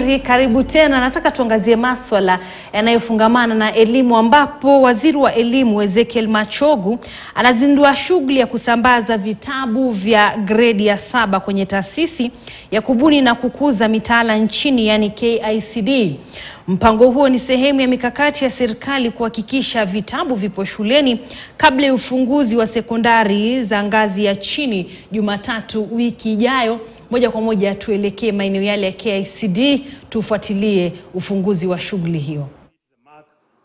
Waziri, karibu tena. Nataka tuangazie masuala yanayofungamana na elimu, ambapo waziri wa elimu Ezekiel Machogu anazindua shughuli ya kusambaza vitabu vya gredi ya 7 kwenye taasisi ya kubuni na kukuza mitaala nchini, yani KICD. Mpango huo ni sehemu ya mikakati ya serikali kuhakikisha vitabu vipo shuleni kabla ya ufunguzi wa sekondari za ngazi ya chini Jumatatu wiki ijayo. Moja kwa moja tuelekee maeneo yale ya KICD tufuatilie ufunguzi wa shughuli hiyo.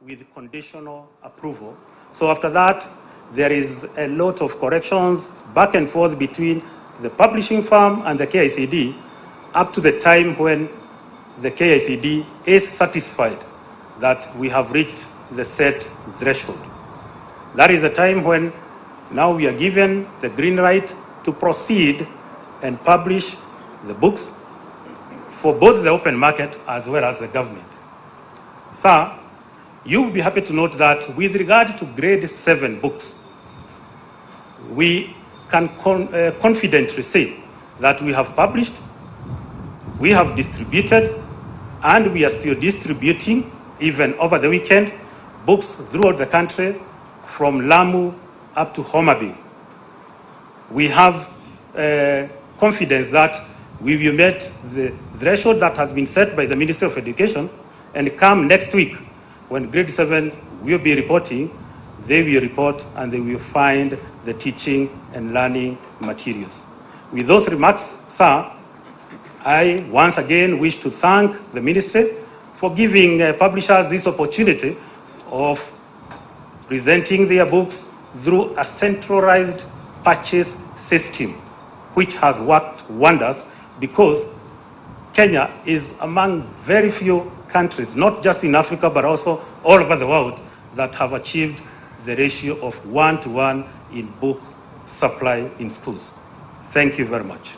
With conditional approval. So after that, there is a lot of corrections back and forth between the publishing firm and the KICD up to the time when the KICD is satisfied that we have reached the set threshold. That is the time when now we are given the green light to proceed and publish the books for both the open market as well as the government. Sir, you will be happy to note that with regard to grade 7 books, we can confidently say that we have published, we have distributed, and we are still distributing, even over the weekend, books throughout the country from Lamu up to Homa Bay. We have confidence that we will meet the threshold that has been set by the Ministry of Education, and come next week when grade 7 will be reporting, they will report and they will find the teaching and learning materials. With those remarks, sir, I once again wish to thank the Ministry for giving publishers this opportunity of presenting their books through a centralized purchase system, which has worked wonders, because Kenya is among very few countries, not just in Africa, but also all over the world, that have achieved the ratio of 1-to-1 in book supply in schools. Thank you very much.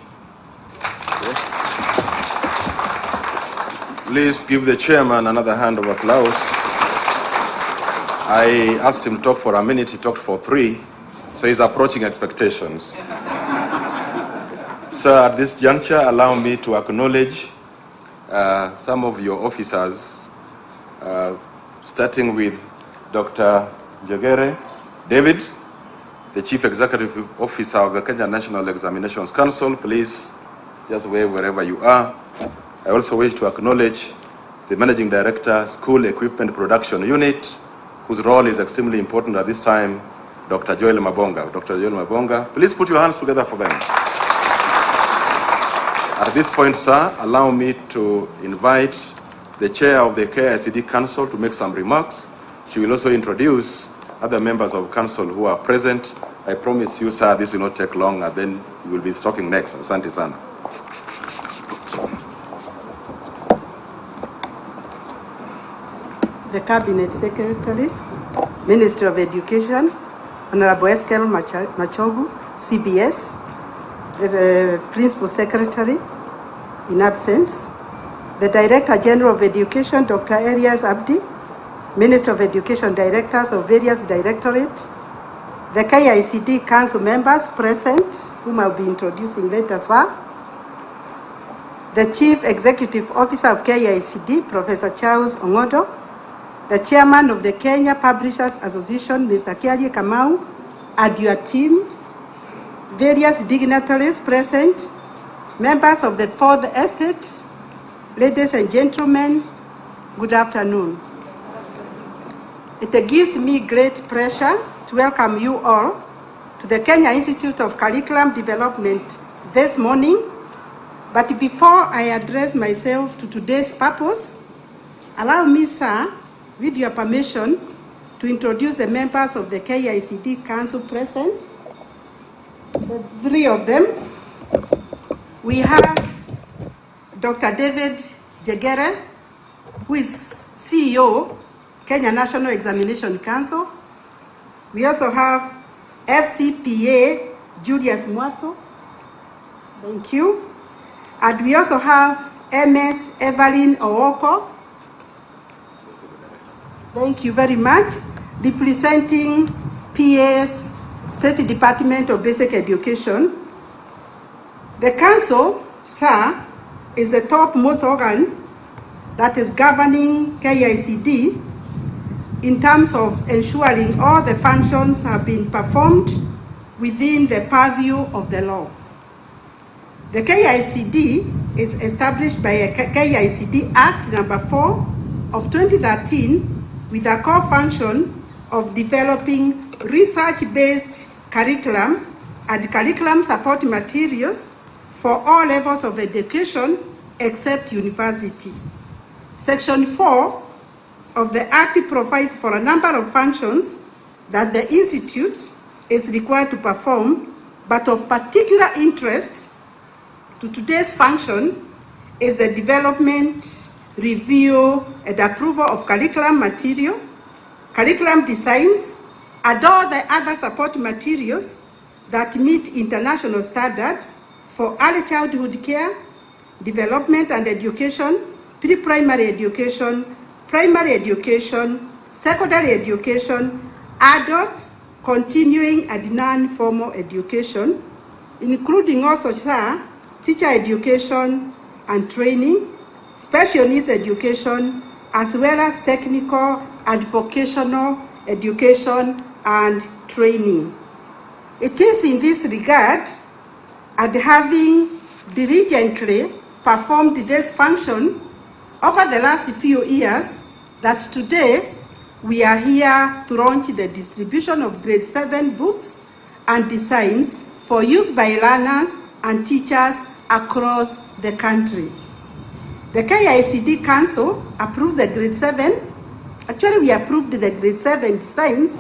Please give the chairman another hand of applause. I asked him to talk for a minute, he talked for 3, so he's approaching expectations. So at this juncture, allow me to acknowledge some of your officers, starting with Dr. Jagere David, the Chief Executive Officer of the Kenya National Examinations Council. Please just wave wherever you are. I also wish to acknowledge the Managing Director, School Equipment Production Unit, whose role is extremely important at this time, Dr. Joel Mabonga. Dr. Joel Mabonga, please put your hands together for them. At this point, sir, allow me to invite the Chair of the KICD Council to make some remarks. She will also introduce other members of Council who are present. I promise you, sir, this will not take long, and then we will be talking next. Asante sana. The Cabinet Secretary, Minister of Education, Honorable Ezekiel Machogu, CBS, the Principal Secretary in absence, the Director General of Education, Dr. Elias Abdi, Minister of Education, Directors of various directorates, the KICD Council members present, whom I'll be introducing later, sir, the Chief Executive Officer of KICD, Professor Charles Ongodo, the Chairman of the Kenya Publishers Association, Mr. Kiarie Kamau, and your team, various dignitaries present, members of the Fourth Estate, ladies and gentlemen, good afternoon. It gives me great pleasure to welcome you all to the Kenya Institute of Curriculum Development this morning. But before I address myself to today's purpose, allow me, sir, with your permission, to introduce the members of the KICD Council present. The 3 of them. We have Dr. David Jagere, who is CEO, Kenya National Examination Council. We also have FCPA Julius Mwato. Thank you. And we also have MS Evelyn Owoko. Thank you very much. Representing PA's State Department of Basic Education. The Council, sir, is the topmost organ that is governing KICD in terms of ensuring all the functions have been performed within the purview of the law. The KICD is established by a KICD Act number 4 of 2013 with a core function of developing research-based curriculum and curriculum support materials for all levels of education except university. Section 4 of the Act provides for a number of functions that the Institute is required to perform, but of particular interest to today's function is the development, review, and approval of curriculum material, curriculum designs, and all the other support materials that meet international standards for early childhood care, development and education, pre-primary education, primary education, secondary education, adult, continuing and non-formal education, including also teacher education and training, special needs education, as well as technical and vocational education and training. It is in this regard, and having diligently performed this function over the last few years, that today we are here to launch the distribution of grade 7 books and designs for use by learners and teachers across the country. The KICD Council approves the grade 7. Actually, we approved the grade 7 designs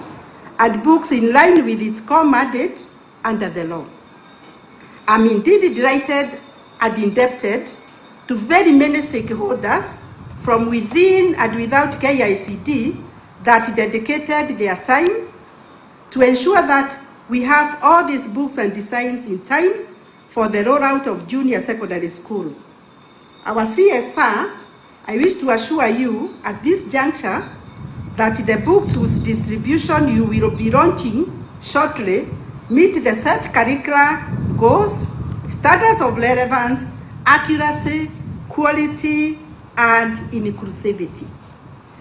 and books in line with its core mandate under the law. I'm indeed delighted and indebted to very many stakeholders from within and without KICD that dedicated their time to ensure that we have all these books and designs in time for the rollout of junior secondary school. Our CSR, I wish to assure you at this juncture that the books whose distribution you will be launching shortly meet the set curricular goals, standards of relevance, accuracy, quality, and inclusivity.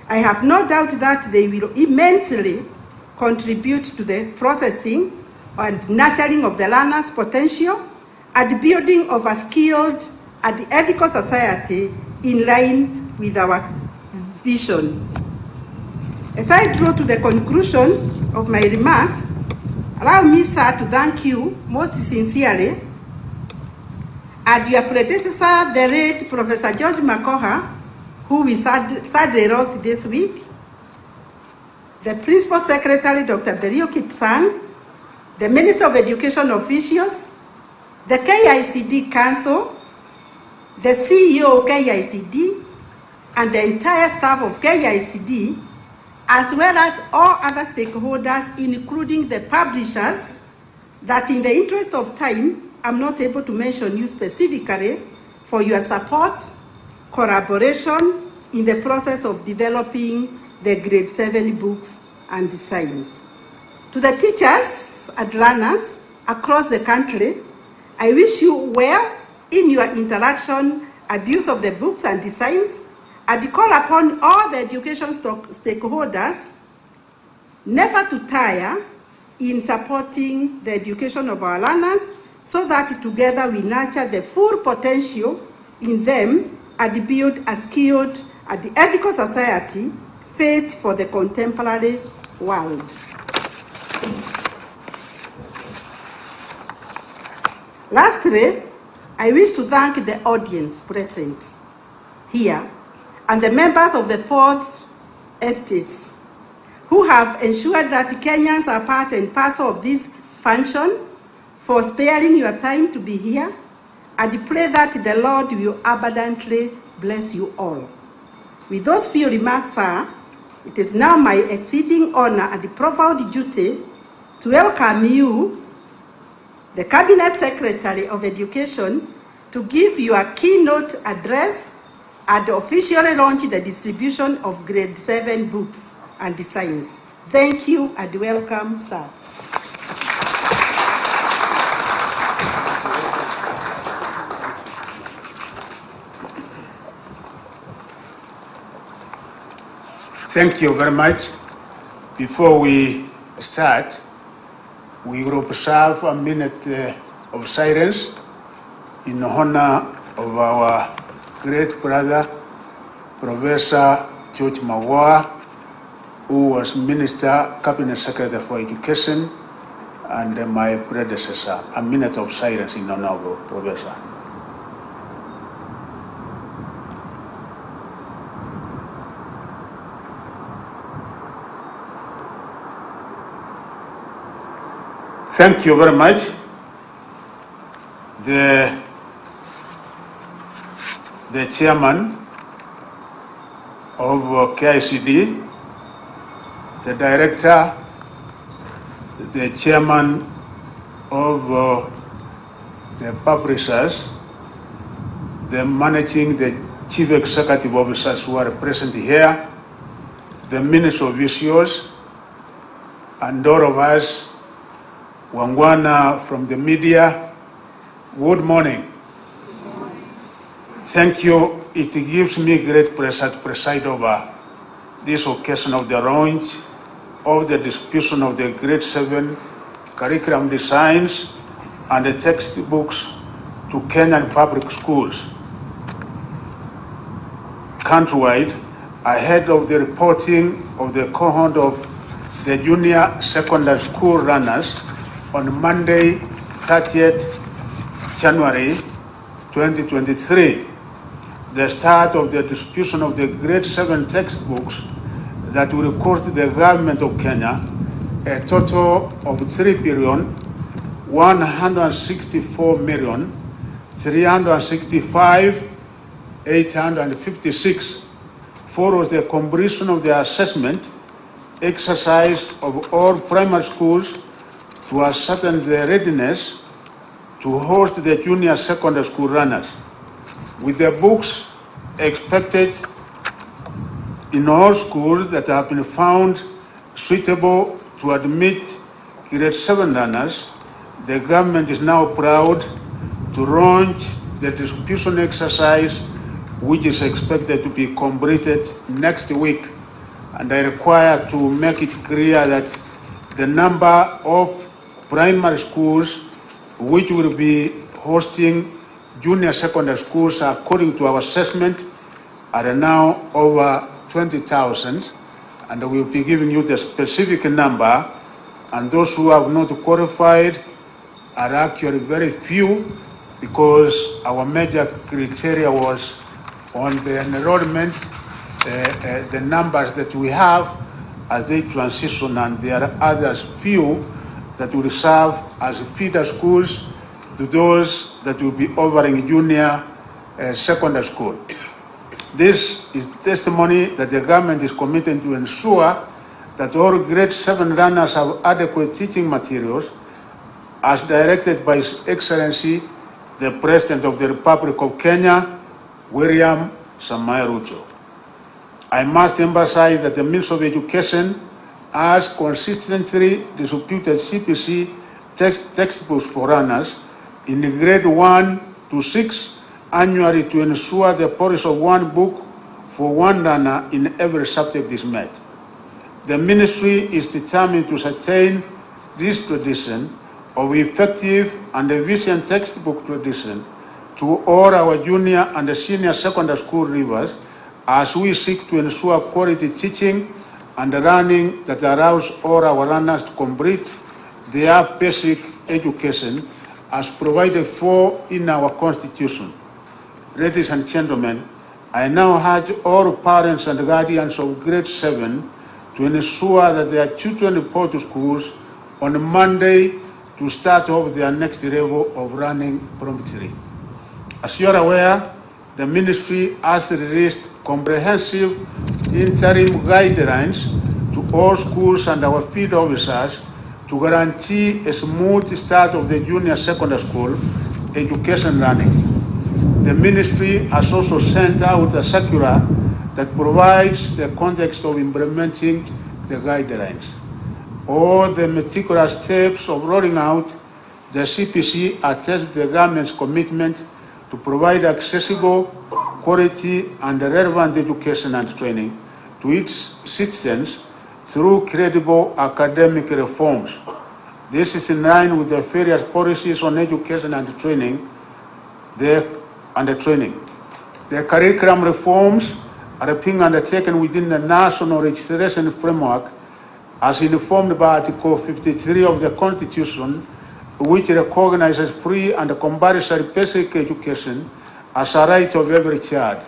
I have no doubt that they will immensely contribute to the processing and nurturing of the learner's potential and building of a skilled and ethical society in line with our vision. As I draw to the conclusion of my remarks, allow me, sir, to thank you most sincerely and your predecessor, the late Professor George Makoha, who we sadly lost this week, the Principal Secretary, Dr. Berio Kipsang, the Minister of Education officials, the KICD Council, the CEO of KICD, and the entire staff of KICD, as well as all other stakeholders, including the publishers, that in the interest of time, I'm not able to mention you specifically for your support, collaboration in the process of developing the grade 7 books and designs. To the teachers and learners across the country, I wish you well in your interaction and use of the books and designs, and call upon all the education stakeholders never to tire in supporting the education of our learners so that together we nurture the full potential in them and build a skilled and ethical society fit for the contemporary world. Lastly, I wish to thank the audience present here and the members of the Fourth Estate who have ensured that Kenyans are part and parcel of this function, for sparing your time to be here, and pray that the Lord will abundantly bless you all. With those few remarks, sir, it is now my exceeding honor and profound duty to welcome you, the Cabinet Secretary of Education, to give your keynote address and officially launch the distribution of grade 7 books and designs. Thank you and welcome, sir. Thank you very much. Before we start, we will observe a minute of silence in honor of our great brother, Professor George Magoha, who was Minister, Cabinet Secretary for Education, and my predecessor. A minute of silence in honor of Professor. Thank you very much. The chairman of KICD, the director, the chairman of the publishers, the chief executive officers who are present here, the minister of issues, and all of us, Wangwana from the media, good morning. Thank you. It gives me great pleasure to preside over this occasion of the launch of the distribution of the grade 7 curriculum designs and the textbooks to Kenyan public schools countrywide ahead of the reporting of the cohort of the junior secondary school runners on Monday, 30th January 2023, the start of the distribution of the grade 7 textbooks that will cost the government of Kenya a total of 3,164,365,856 follows the completion of the assessment exercise of all primary schools to ascertain their readiness to host the junior secondary school runners, with the books expected in all schools that have been found suitable to admit grade 7 runners. The government is now proud to launch the distribution exercise, which is expected to be completed next week. And I require to make it clear that the number of primary schools which will be hosting junior secondary schools according to our assessment are now over 20,000, and we will be giving you the specific number, and those who have not qualified are actually very few, because our major criteria was on the enrollment, the numbers that we have as they transition, and there are others few that will serve as feeder schools to those that will be offering junior secondary school. This is testimony that the government is committed to ensure that all grade 7 runners have adequate teaching materials as directed by His Excellency, the President of the Republic of Kenya, William Samoei Ruto. I must emphasize that the Ministry of Education has consistently distributed CPC textbooks for runners in grade 1 to 6 annually to ensure the policy of one book for one runner in every subject is met. The ministry is determined to sustain this tradition of effective and efficient textbook tradition to all our junior and senior secondary school leavers, as we seek to ensure quality teaching and learning that allows all our runners to complete their basic education as provided for in our Constitution. Ladies and gentlemen, I now urge all parents and guardians of grade 7 to ensure that their children report to schools on Monday to start off their next level of learning promptly. As you are aware, the ministry has released comprehensive interim guidelines to all schools and our field officers to guarantee a smooth start of the junior secondary school education learning. The ministry has also sent out a circular that provides the context of implementing the guidelines. All the meticulous steps of rolling out the CPC attest to the government's commitment to provide accessible, quality, and relevant education and training to its citizens through credible academic reforms. This is in line with the various policies on education and training. The curriculum reforms are being undertaken within the national registration framework as informed by Article 53 of the Constitution, which recognizes free and compulsory basic education as a right of every child.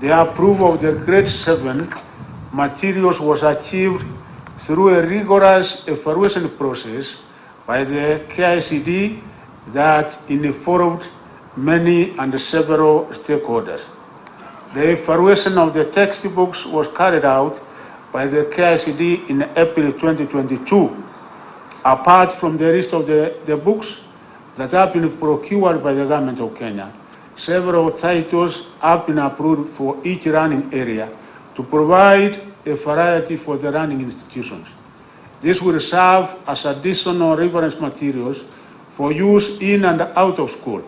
The approval of the grade 7 materials was achieved through a rigorous evaluation process by the KICD that involved many and several stakeholders. The evaluation of the textbooks was carried out by the KICD in April 2022. Apart from the list of the books that have been procured by the Government of Kenya, several titles have been approved for each learning area to provide a variety for the learning institutions. This will serve as additional reference materials for use in and out of school.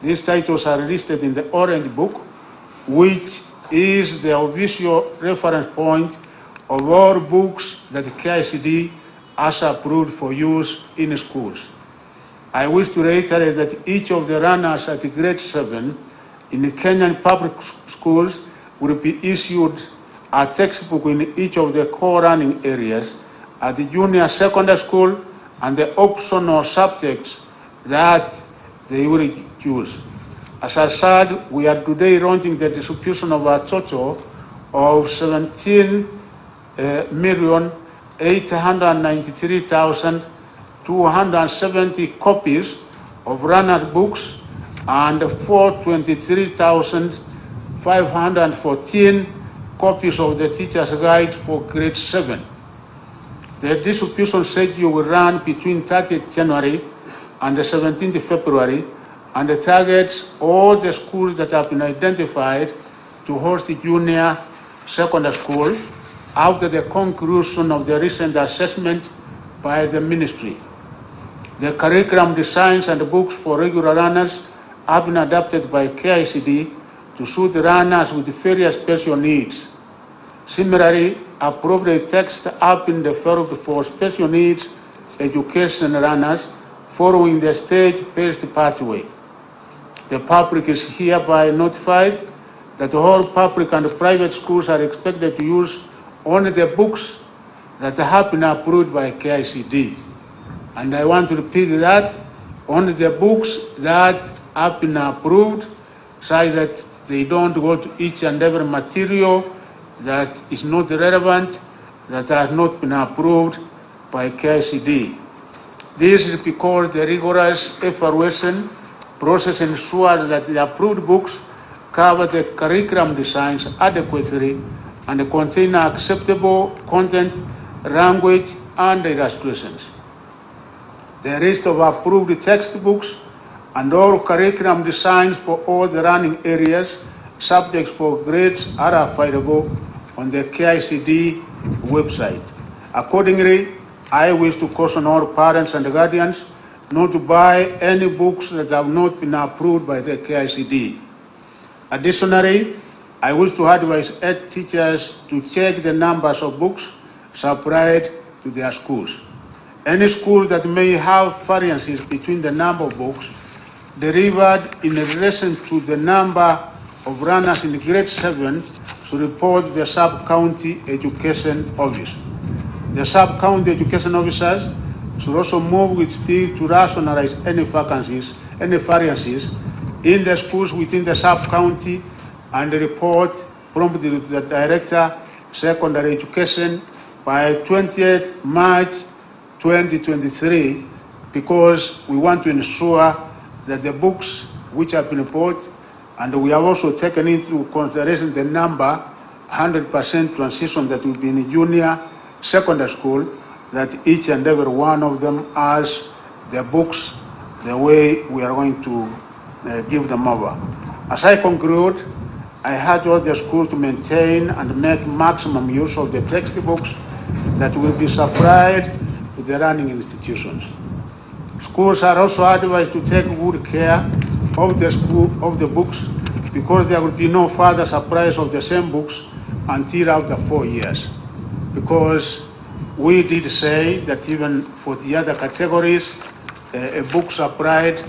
These titles are listed in the Orange Book, which is the official reference point of all books that the KICD has approved for use in schools. I wish to reiterate that each of the learners at grade 7 in the Kenyan public schools will be issued a textbook in each of the core learning areas at the junior secondary school and the optional subjects that they will choose. As I said, we are today launching the distribution of a total of 17,893,270 copies of runners' books and 423,514 copies of the teacher's guide for grade 7. The distribution schedule will run between 30th January and the 17th February, and it targets all the schools that have been identified to host the junior secondary school after the conclusion of the recent assessment by the ministry. The curriculum designs and the books for regular learners have been adapted by KICD to suit the learners with various special needs. Similarly, appropriate texts have been developed for special needs education learners following the stage-based pathway. The public is hereby notified that all public and private schools are expected to use only the books that have been approved by KICD. And I want to repeat that, only the books that have been approved, so that they don't go to each and every material that is not relevant, that has not been approved by KICD. This is because the rigorous evaluation process ensures that the approved books cover the curriculum designs adequately and contain acceptable content, language, and illustrations. The list of approved textbooks and all curriculum designs for all the learning areas, subjects for grades are available on the KICD website. Accordingly, I wish to caution all parents and guardians not to buy any books that have not been approved by the KICD. Additionally, I wish to advise head teachers to check the numbers of books supplied to their schools. Any school that may have variances between the number of books delivered in relation to the number of runners in grade 7 should report the sub-county education office. The sub-county education officers should also move with speed to rationalize any variances in the schools within the sub-county and report promptly to the Director, Secondary Education by 20th March 2023, because we want to ensure that the books which have been bought, and we have also taken into consideration the number, 100% transition that will be in junior secondary school, that each and every one of them has the books the way we are going to give them over. As I conclude, I urge all the schools to maintain and make maximum use of the textbooks that will be supplied to the learning institutions. Schools are also advised to take good care of the books, because there will be no further supplies of the same books until after 4 years, because we did say that even for the other categories, a book supplied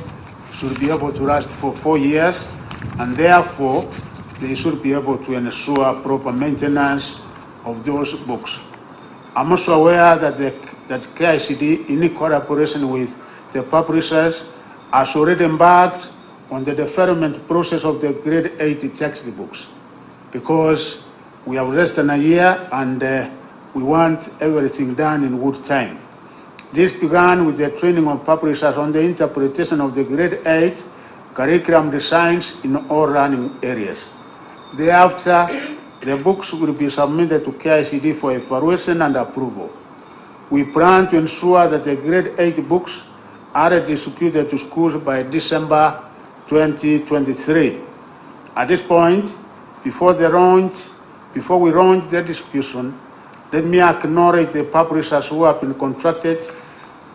should be able to last for 4 years, and therefore they should be able to ensure proper maintenance of those books. I'm also aware that that KICD, in collaboration with the publishers, has already embarked on the deferment process of the grade 8 textbooks, because we have less than a year and we want everything done in good time. This began with the training of publishers on the interpretation of the grade 8 curriculum designs in all running areas. Thereafter, the books will be submitted to KICD for evaluation and approval. We plan to ensure that the grade 8 books are distributed to schools by December 2023. At this point, before we launch the distribution, let me acknowledge the publishers who have been contracted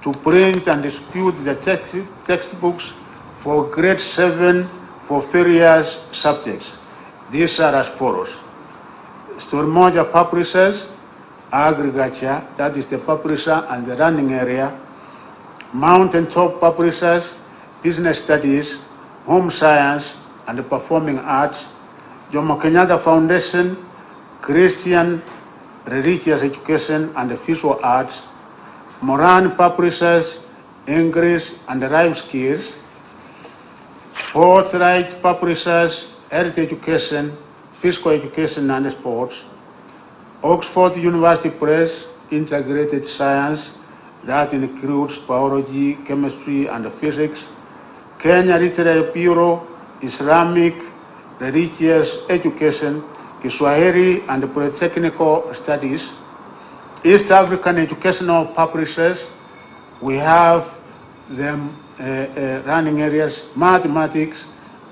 to print and distribute the textbooks for grade 7 for various subjects. These are as follows: Stormoja Publishers, Agriculture, that is the publisher and the running area; Mountaintop Publishers, Business Studies, Home Science and the Performing Arts; Jomo Kenyatta Foundation, Christian Religious Education and the Visual Arts; Moran Publishers, English and Life Skills; Sportslight Publishers, Health Education, Physical Education and Sports; Oxford University Press, Integrated Science, that includes biology, chemistry and physics; Kenya Literary Bureau, Islamic, Religious Education, Kiswahili and Polytechnical Studies; East African Educational Publishers, we have them running areas, Mathematics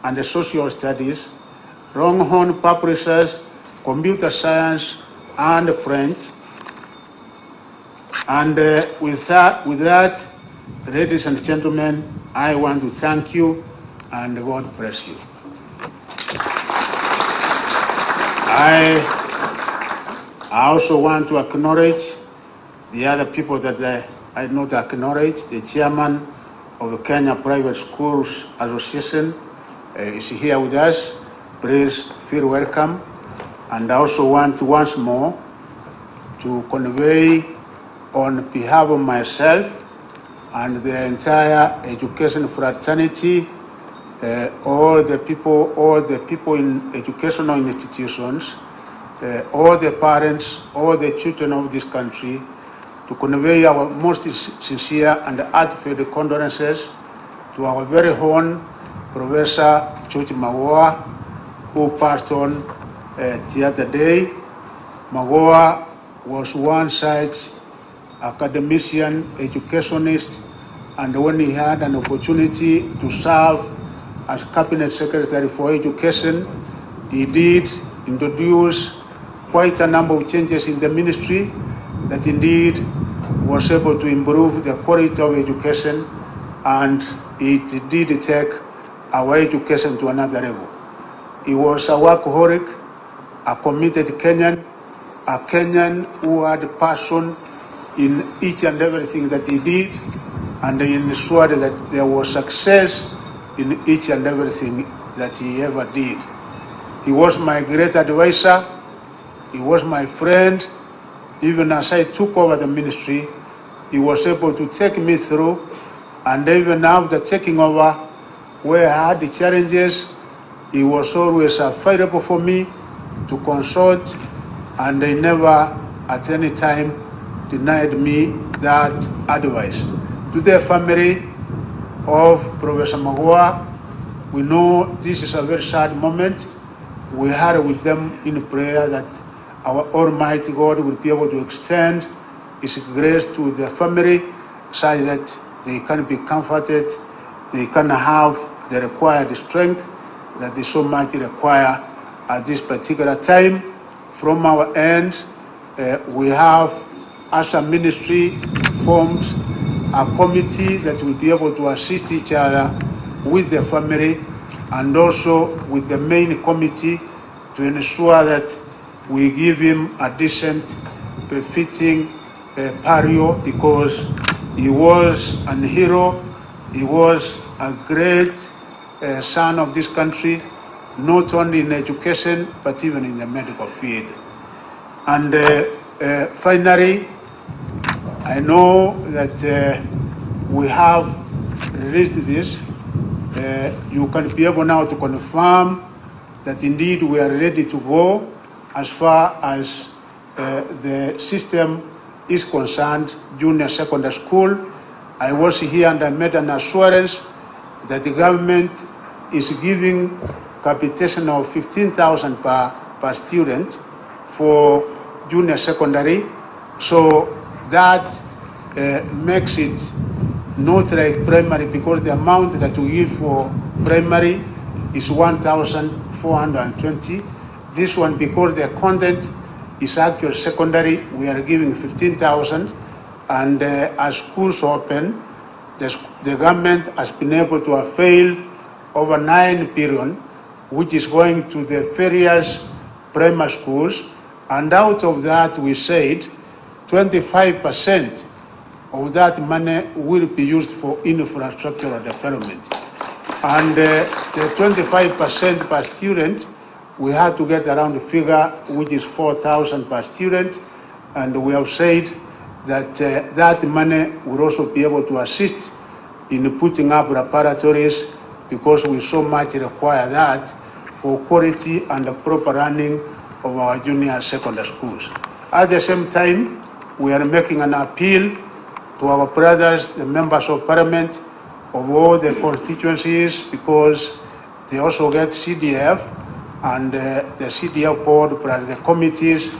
and Social Studies; Longhorn Publishers, Computer Science and French. And with that, ladies and gentlemen, I want to thank you and God bless you. I also want to acknowledge the other people that I not acknowledge. The chairman of the Kenya Private Schools Association is here with us. Please feel welcome. And I also want once more to convey on behalf of myself and the entire education fraternity, all the people in educational institutions, all the parents, all the children of this country, to convey our most sincere and heartfelt condolences to our very own Professor George Magoha, who passed on the other day. Magoha was one such academician, educationist, and when he had an opportunity to serve as Cabinet Secretary for Education, he did introduce quite a number of changes in the ministry that indeed was able to improve the quality of education, and it did take our education to another level. He was a workaholic, a committed Kenyan, a Kenyan who had passion in each and everything that he did, and he ensured that there was success in each and everything that he ever did. He was my great advisor. He was my friend. Even as I took over the ministry, he was able to take me through, and even after taking over, where I had the challenges, he was always available for me to consult, and he never at any time denied me that advice. To the family of Professor Magoha, we know this is a very sad moment. We had with them in prayer that our Almighty God will be able to extend His grace to the family so that they can be comforted, they can have the required strength that they so much require at this particular time. From our end, we have, as a ministry, formed a committee that will be able to assist each other with the family and also with the main committee to ensure that we give him a decent, befitting burial, because he was a hero, he was a great son of this country, not only in education, but even in the medical field. And finally, I know that we have released this. You can be able now to confirm that indeed we are ready to go as far as the system is concerned, junior secondary school. I was here and I made an assurance that the government is giving capitation of 15,000 per student for junior secondary. So that makes it not like primary, because the amount that we give for primary is 1,420. This one, because the content is actual secondary, we are giving 15,000. And as schools open, the government has been able to avail over 9 billion, which is going to the various primary schools. And out of that, we said 25% of that money will be used for infrastructural development. And the 25% per student, we had to get around the figure which is 4,000 per student, and we have said that that money will also be able to assist in putting up laboratories, because we so much require that for quality and the proper running of our junior secondary schools. At the same time, we are making an appeal to our brothers, the members of parliament of all the constituencies, because they also get CDF, and the CDF board plus the committees,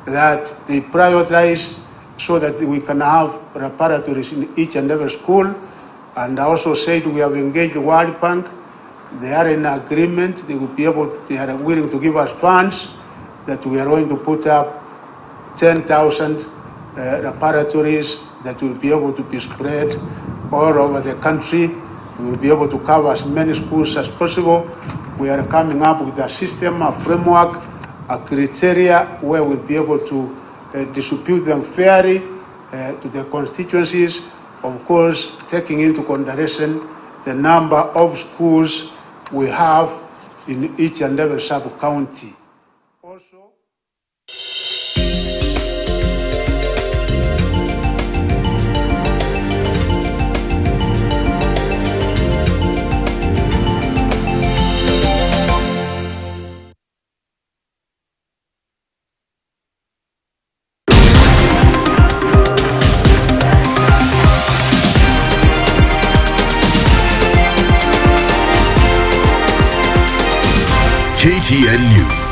that they prioritize so that we can have laboratories in each and every school. And I also said we have engaged the World Bank. They are in agreement. They are willing to give us funds, that we are going to put up 10,000 laboratories that will be able to be spread all over the country. We will be able to cover as many schools as possible. We are coming up with a system, a framework, a criteria where we'll be able to distribute them fairly to the constituencies, of course, taking into consideration the number of schools we have in each and every sub-county. Also, KTN News.